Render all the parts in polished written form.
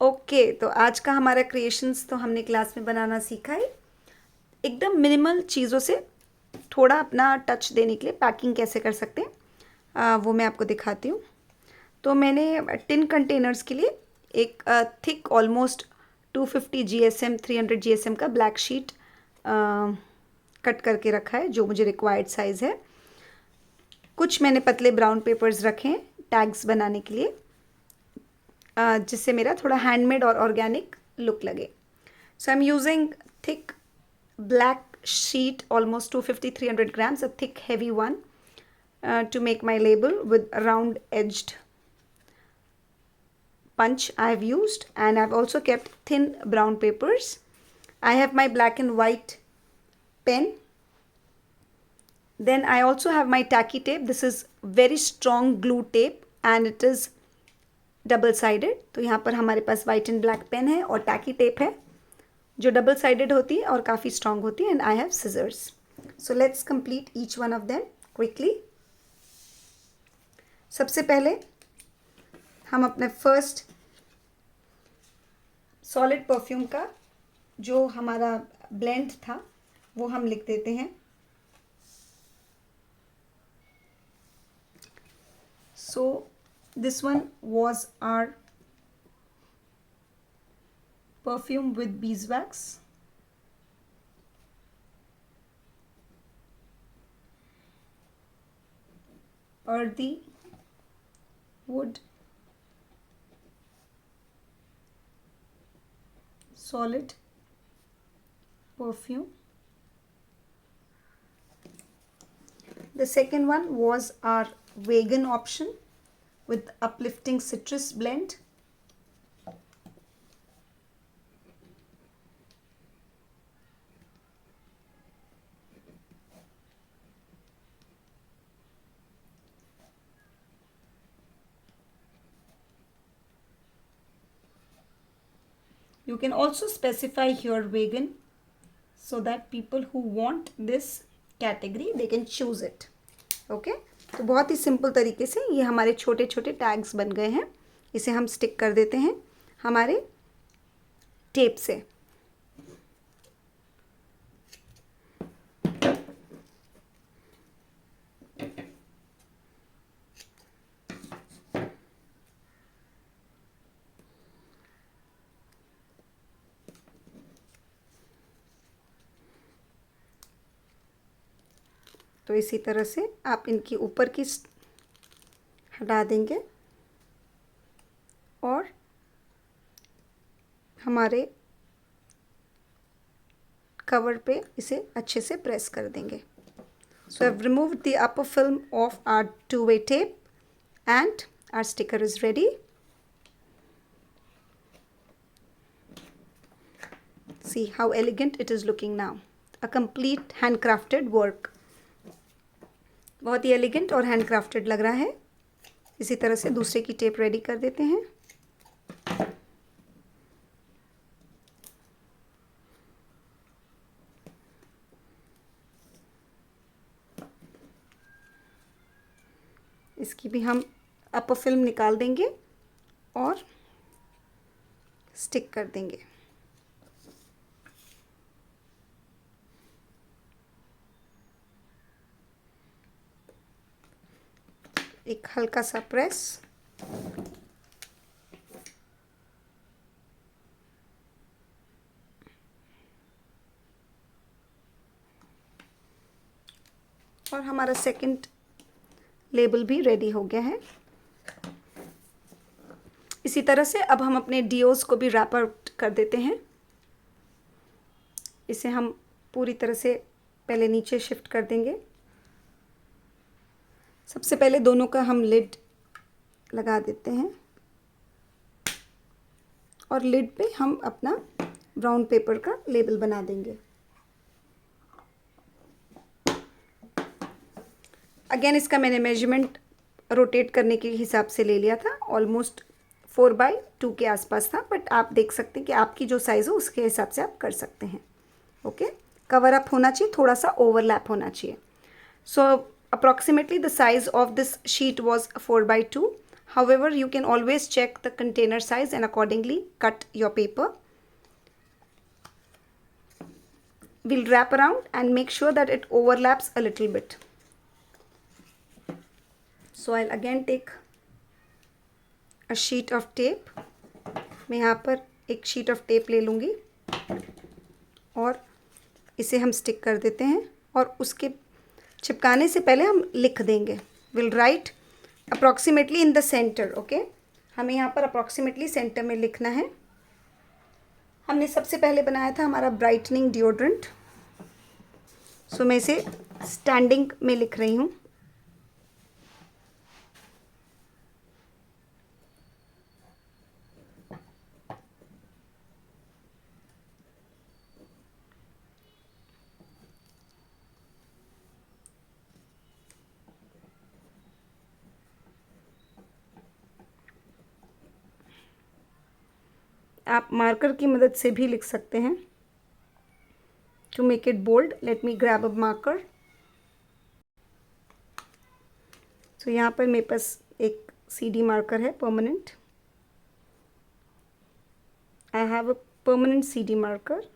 Okay, तो आज का हमारा क्रिएशंस तो हमने क्लास में बनाना सीखा है। एकदम मिनिमल चीज़ों से थोड़ा अपना टच देने के लिए पैकिंग कैसे कर सकते हैं, वो मैं आपको दिखाती हूँ। तो मैंने टिन कंटेनर्स के लिए एक थिक ऑलमोस्ट 250 GSM 300 GSM का ब्लैक शीट कट करके रखा है, जो मुझे रिक्वायर्ड साइज़ है। कुछ मैंने पतले ब्राउन पेपर्स रखे हैं टैग्स बनाने के लिए, जिससे मेरा थोड़ा हैंडमेड और ऑर्गेनिक लुक लगे। So I am using thick black sheet, almost 250 300 grams, a thick heavy one, to make my label with round edged punch I have used, and I've also kept thin brown papers. I have my black and white pen. Then I also have my tacky tape. This is very strong glue tape and it is double sided. तो यहाँ पर हमारे पास white and black pen है और tacky tape है जो double sided होती है और काफ़ी स्ट्रॉन्ग होती है। And I have scissors. So let's complete each one of them quickly. सबसे पहले हम अपने फर्स्ट सॉलिड परफ्यूम का जो हमारा ब्लेंड था वो हम लिख देते हैं। So this one was our perfume with beeswax, earthy wood, solid perfume. The second one was our vegan option with uplifting citrus blend. You can also specify here vegan so that people who want this category they can choose it. Okay? तो बहुत ही simple तरीके से ये हमारे छोटे छोटे tags बन गए हैं। इसे हम स्टिक कर देते हैं हमारे टेप से। तो इसी तरह से आप इनकी ऊपर की हटा देंगे और हमारे कवर पे इसे अच्छे से प्रेस कर देंगे। So I have removed the upper film of our two way tape and our sticker is ready. See how elegant it is looking now. A complete handcrafted work. बहुत ही एलिगेंट और हैंडक्राफ्टेड लग रहा है। इसी तरह से दूसरे की टेप रेडी कर देते हैं। इसकी भी हम अपर फिल्म निकाल देंगे और स्टिक कर देंगे। एक हल्का सा प्रेस, और हमारा सेकंड लेबल भी रेडी हो गया है। इसी तरह से अब हम अपने डियोस को भी रैप आउट कर देते हैं। इसे हम पूरी तरह से पहले नीचे शिफ्ट कर देंगे। सबसे पहले दोनों का हम लिड लगा देते हैं और लिड पे हम अपना ब्राउन पेपर का लेबल बना देंगे। अगेन इसका मैंने मेजरमेंट रोटेट करने के हिसाब से ले लिया था, ऑलमोस्ट 4/2 के आसपास था, बट आप देख सकते हैं कि आपकी जो साइज़ हो उसके हिसाब से आप कर सकते हैं। ओके, कवर अप होना चाहिए, थोड़ा सा ओवरलैप होना चाहिए। सो approximately the size of this sheet was 4/2. However, you can always check the container size and accordingly cut your paper. We'll wrap around and make sure that it overlaps a little bit. So I'll again take a sheet of tape. मैं यहाँ पर एक sheet of tape ले लूँगी और इसे हम stick कर देते हैं और उसके चिपकाने से पहले हम लिख देंगे. We'll write approximately in the center. Okay? हमें यहाँ पर approximately center में लिखना है. हमने सबसे पहले बनाया था हमारा ब्राइटनिंग डिओड्रेंट. सो मैं इसे स्टैंडिंग में लिख रही हूँ. आप मार्कर की मदद से भी लिख सकते हैं. To make it bold, let me grab a marker. तो यहाँ पर मेरे पास एक CD मार्कर है permanent. I have a permanent CD marker.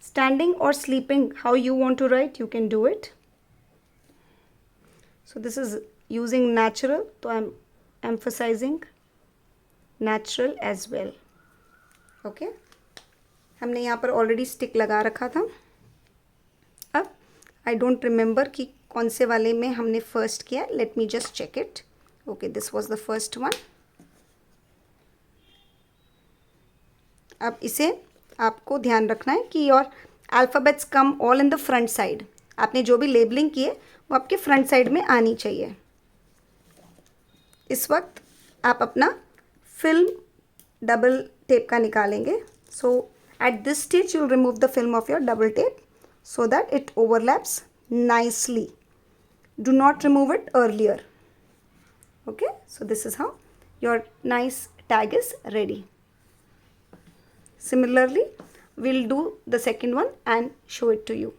Standing or sleeping, how you want to write, you can do it. So this is using natural, so I'm emphasizing natural as well. Okay, हमने यहाँ पर already stick लगा रखा था. अब I don't remember कि कौन से वाले में हमने first किया. Let me just check it. Okay, this was the first one. अब इसे आपको ध्यान रखना है कि your alphabets come all in the front side. आपने जो भी लेबलिंग की है वो आपके फ्रंट साइड में आनी चाहिए. इस वक्त आप अपना फिल्म डबल टेप का निकालेंगे. So at this stage you will remove the film of your double tape so that it overlaps nicely. Do not remove it earlier. Okay, so this is how your nice tag is ready. Similarly, we'll do the second one and show it to you.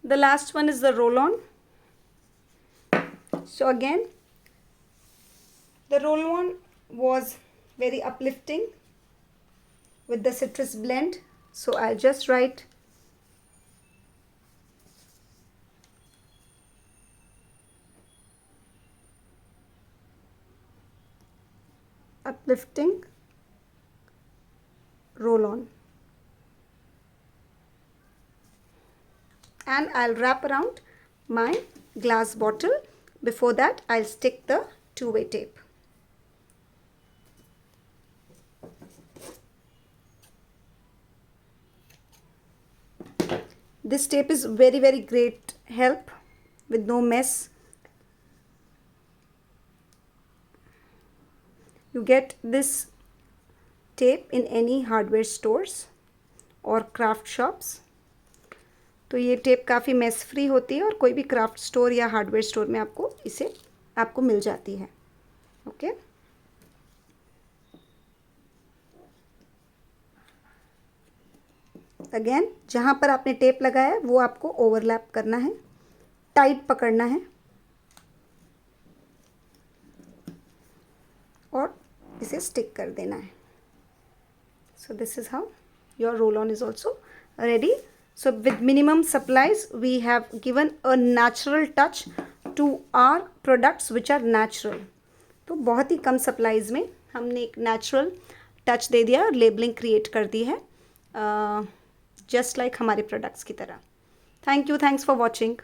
The last one is the roll-on. So again, the roll-on was very uplifting with the citrus blend. So I'll just write uplifting roll-on. And I'll wrap around my glass bottle. Before that, I'll stick the two-way tape. This tape is very, very great help with no mess. You get this tape in any hardware stores or craft shops. तो ये tape काफ़ी mess free होती है और कोई भी craft store या hardware store में आपको मिल जाती है. ओके, अगेन जहाँ पर आपने टेप लगाया है वो आपको ओवरलैप करना है, टाइट पकड़ना है और इसे स्टिक कर देना है. So this is how your roll on is also ready. So with minimum supplies, we have given a natural touch to our products which are natural. तो बहुत ही कम सप्लाईज में हमने एक नेचुरल टच दे दिया और लेबलिंग क्रिएट कर दी है, just like हमारे प्रोडक्ट्स की तरह। Thank you, thanks for watching.